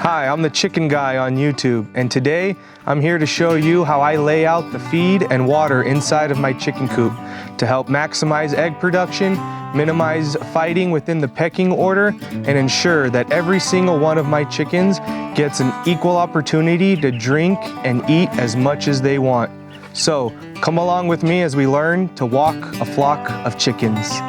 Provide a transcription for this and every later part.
Hi, I'm the Chicken Guy on YouTube, and today I'm here to show you how I lay out the feed and water inside of my chicken coop to help maximize egg production, minimize fighting within the pecking order, and ensure that every single one of my chickens gets an equal opportunity to drink and eat as much as they want. So, come along with me as we learn to walk a flock of chickens.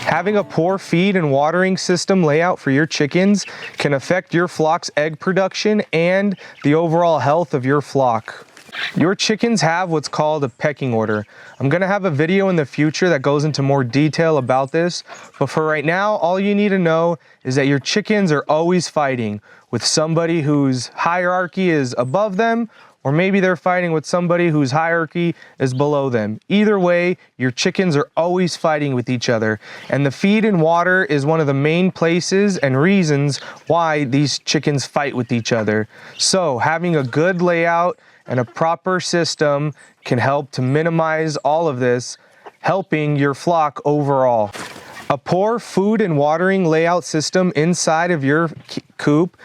Having a poor feed and watering system layout for your chickens can affect your flock's egg production and the overall health of your flock. Your chickens have what's called a pecking order. I'm going to have a video in the future that goes into more detail about this, but for right now, all you need to know is that your chickens are always fighting with somebody whose hierarchy is above them, or maybe they're fighting with somebody whose hierarchy is below them. Either way, your chickens are always fighting with each other. And the feed and water is one of the main places and reasons why these chickens fight with each other. So having a good layout and a proper system can help to minimize all of this, helping your flock overall. A poor food and watering layout system inside of your coop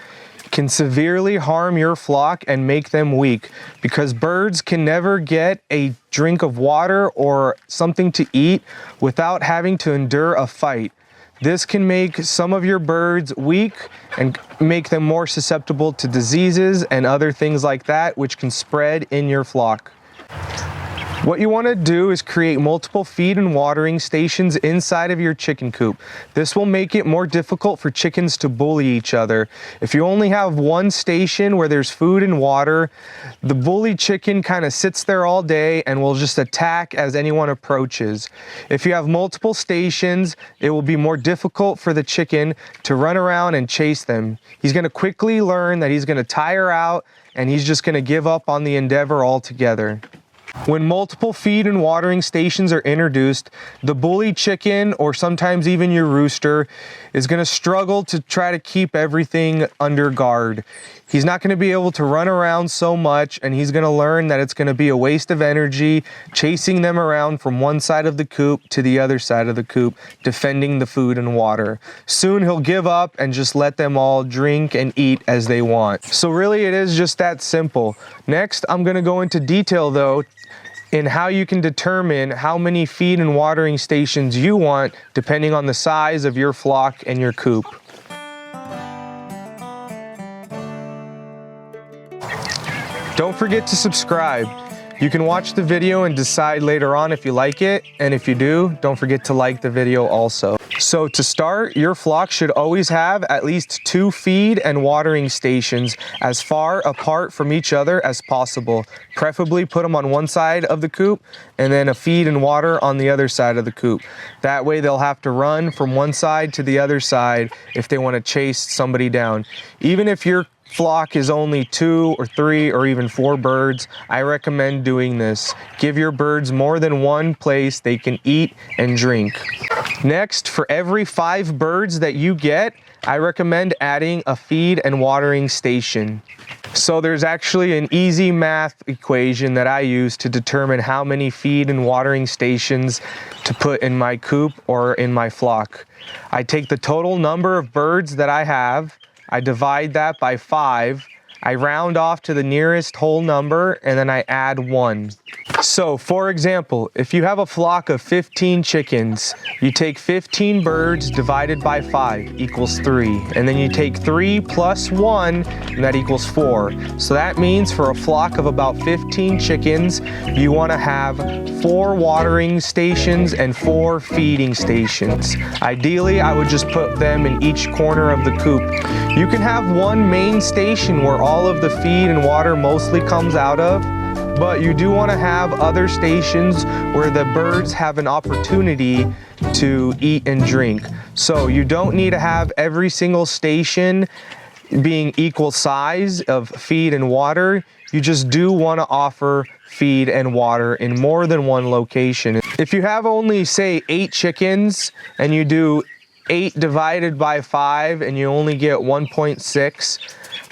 can severely harm your flock and make them weak, because birds can never get a drink of water or something to eat without having to endure a fight. This can make some of your birds weak and make them more susceptible to diseases and other things like that, which can spread in your flock. What you want to do is create multiple feed and watering stations inside of your chicken coop. This will make it more difficult for chickens to bully each other. If you only have one station where there's food and water, the bully chicken kind of sits there all day and will just attack as anyone approaches. If you have multiple stations, it will be more difficult for the chicken to run around and chase them. He's going to quickly learn that he's going to tire out and he's just going to give up on the endeavor altogether. When multiple feed and watering stations are introduced, the bully chicken, or sometimes even your rooster, is going to struggle to try to keep everything under guard. He's not going to be able to run around so much, and he's going to learn that it's going to be a waste of energy chasing them around from one side of the coop to the other side of the coop, defending the food and water. Soon he'll give up and just let them all drink and eat as they want. So really it is just that simple. Next, I'm going to go into detail though in how you can determine how many feed and watering stations you want depending on the size of your flock and your coop. Don't forget to subscribe. You can watch the video and decide later on if you like it, and if you do, don't forget to like the video also. So to start, your flock should always have at least 2 feed and watering stations as far apart from each other as possible. Preferably put them on one side of the coop and then a feed and water on the other side of the coop. That way they'll have to run from one side to the other side if they want to chase somebody down. Even if your flock is only 2 or 3 or even 4 birds, I recommend doing this. Give your birds more than one place they can eat and drink. Next, for every 5 birds that you get, I recommend adding a feed and watering station. So there's actually an easy math equation that I use to determine how many feed and watering stations to put in my coop or in my flock. I take the total number of birds that I have, I divide that by 5, I round off to the nearest whole number, and then I add 1. So, for example, if you have a flock of 15 chickens, you take 15 birds divided by 5 equals 3. And then you take 3 plus 1, and that equals 4. So that means for a flock of about 15 chickens, you want to have 4 watering stations and 4 feeding stations. Ideally, I would just put them in each corner of the coop. You can have one main station where all of the feed and water mostly comes out of, but you do want to have other stations where the birds have an opportunity to eat and drink. So you don't need to have every single station being equal size of feed and water. You just do want to offer feed and water in more than one location. If you have only, say, 8 chickens and you do 8 divided by 5 and you only get 1.6,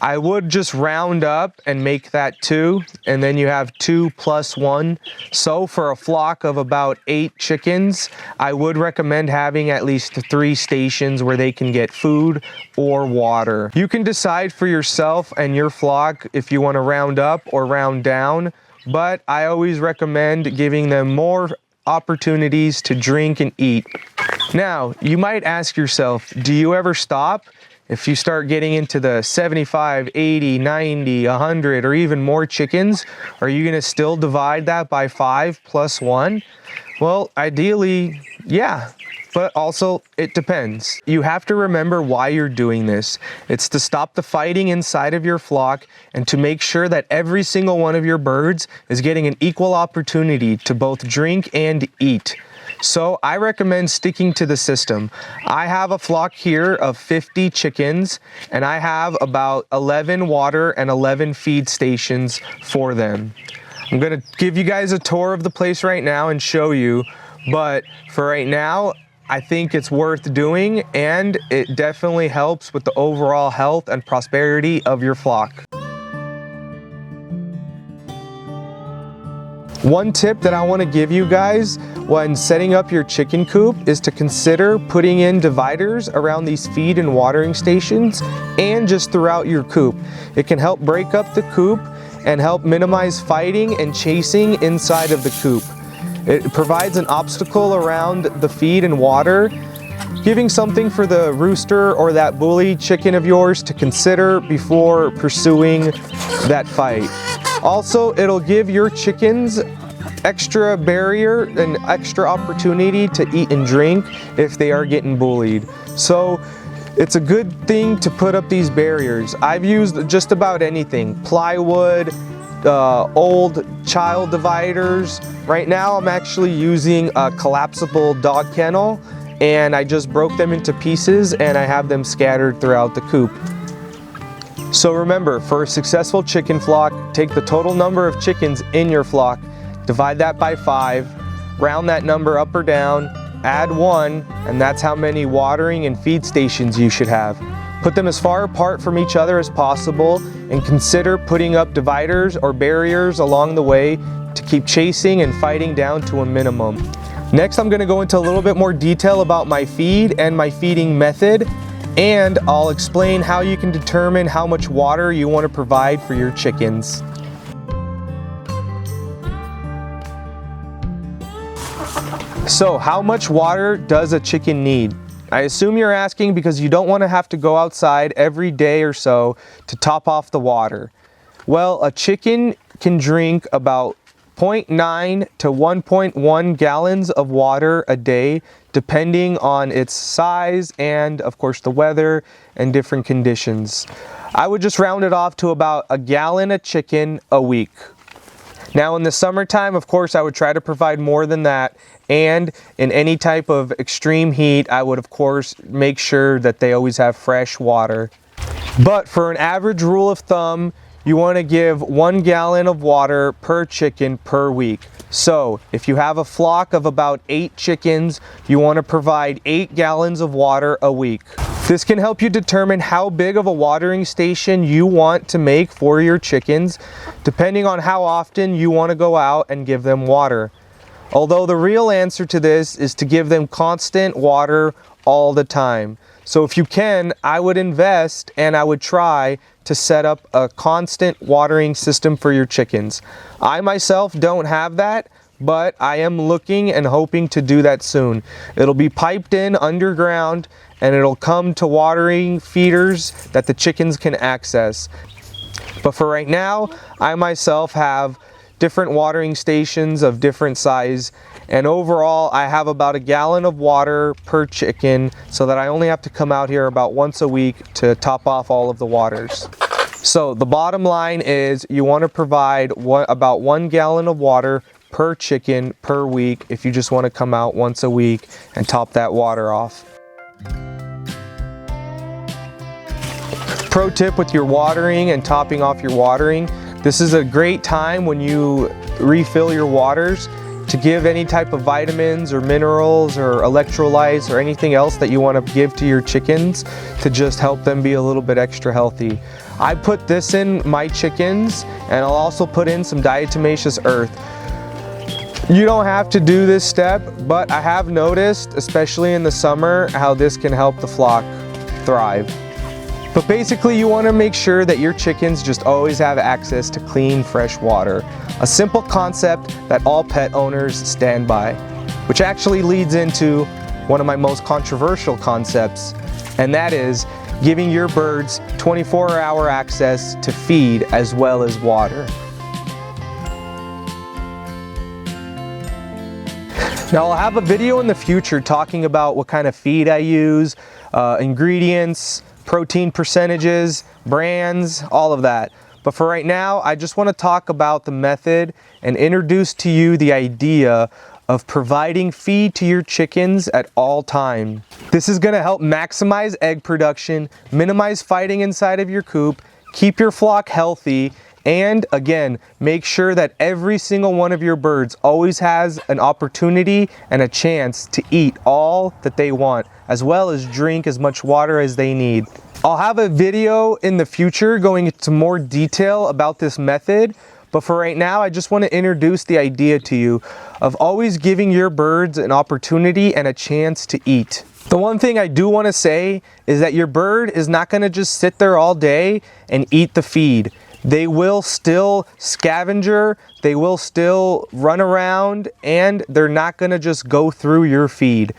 I would just round up and make that 2, and then you have 2 plus 1. So for a flock of about 8 chickens, I would recommend having at least 3 stations where they can get food or water. You can decide for yourself and your flock if you want to round up or round down, but I always recommend giving them more opportunities to drink and eat. Now, you might ask yourself, do you ever stop? If you start getting into the 75, 80, 90, 100, or even more chickens, are you going to still divide that by 5 plus 1? Well, ideally, yeah. But also, it depends. You have to remember why you're doing this. It's to stop the fighting inside of your flock and to make sure that every single one of your birds is getting an equal opportunity to both drink and eat. So I recommend sticking to the system. I have a flock here of 50 chickens, and I have about 11 water and 11 feed stations for them. I'm gonna give you guys a tour of the place right now and show you, but for right now, I think it's worth doing, and it definitely helps with the overall health and prosperity of your flock. One tip that I want to give you guys when setting up your chicken coop is to consider putting in dividers around these feed and watering stations and just throughout your coop. It can help break up the coop and help minimize fighting and chasing inside of the coop. It provides an obstacle around the feed and water, giving something for the rooster or that bully chicken of yours to consider before pursuing that fight. Also, it'll give your chickens extra barrier and extra opportunity to eat and drink if they are getting bullied. So it's a good thing to put up these barriers. I've used just about anything, plywood, old child dividers. Right now I'm actually using a collapsible dog kennel, and I just broke them into pieces and I have them scattered throughout the coop. So remember, for a successful chicken flock, take the total number of chickens in your flock, divide that by 5, round that number up or down, add 1, and that's how many watering and feed stations you should have. Put them as far apart from each other as possible, and consider putting up dividers or barriers along the way to keep chasing and fighting down to a minimum. Next, I'm going to go into a little bit more detail about my feed and my feeding method, and I'll explain how you can determine how much water you want to provide for your chickens. So, how much water does a chicken need? I assume you're asking because you don't want to have to go outside every day or so to top off the water. Well, a chicken can drink about 0.9 to 1.1 gallons of water a day, depending on its size and, of course, the weather and different conditions. I would just round it off to about a gallon a chicken a week. Now, in the summertime, of course, I would try to provide more than that, and in any type of extreme heat, I would, of course, make sure that they always have fresh water. But for an average rule of thumb, you want to give 1 gallon of water per chicken per week. So if you have a flock of about 8 chickens, you want to provide 8 gallons of water a week. This can help you determine how big of a watering station you want to make for your chickens, depending on how often you want to go out and give them water. Although the real answer to this is to give them constant water all the time. So if you can, I would invest and I would try to set up a constant watering system for your chickens. I myself don't have that, but I am looking and hoping to do that soon. It'll be piped in underground and it'll come to watering feeders that the chickens can access. But for right now, I myself have different watering stations of different size, and overall I have about a gallon of water per chicken, so that I only have to come out here about once a week to top off all of the waters. So the bottom line is you want to provide about 1 gallon of water per chicken per week if you just want to come out once a week and top that water off. Pro tip with your watering and topping off your watering: this is a great time when you refill your waters to give any type of vitamins or minerals or electrolytes or anything else that you want to give to your chickens to just help them be a little bit extra healthy. I put this in my chickens, and I'll also put in some diatomaceous earth. You don't have to do this step, but I have noticed, especially in the summer, how this can help the flock thrive. But basically, you want to make sure that your chickens just always have access to clean, fresh water. A simple concept that all pet owners stand by, which actually leads into one of my most controversial concepts, and that is giving your birds 24-hour access to feed as well as water. Now, I'll have a video in the future talking about what kind of feed I use, ingredients, protein percentages, brands, all of that. But for right now, I just want to talk about the method and introduce to you the idea of providing feed to your chickens at all time. This is going to help maximize egg production, minimize fighting inside of your coop, keep your flock healthy, and again, make sure that every single one of your birds always has an opportunity and a chance to eat all that they want, as well as drink as much water as they need. I'll have a video in the future going into more detail about this method, but for right now, I just want to introduce the idea to you of always giving your birds an opportunity and a chance to eat. The one thing I do want to say is that your bird is not going to just sit there all day and eat the feed. They will still scavenger, they will still run around, and they're not going to just go through your feed.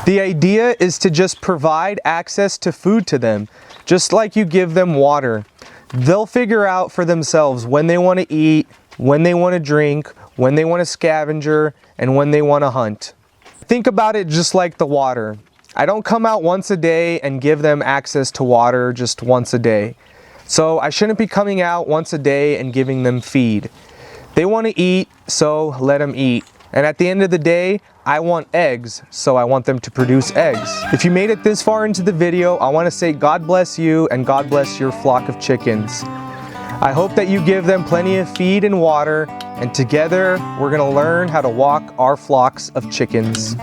The idea is to just provide access to food to them, just like you give them water. They'll figure out for themselves when they want to eat, when they want to drink, when they want to scavenger, and when they want to hunt. Think about it just like the water. I don't come out once a day and give them access to water just once a day. So I shouldn't be coming out once a day and giving them feed. They want to eat, so let them eat. And at the end of the day, I want eggs, so I want them to produce eggs. If you made it this far into the video, I want to say God bless you and God bless your flock of chickens. I hope that you give them plenty of feed and water, and together we're going to learn how to walk our flocks of chickens.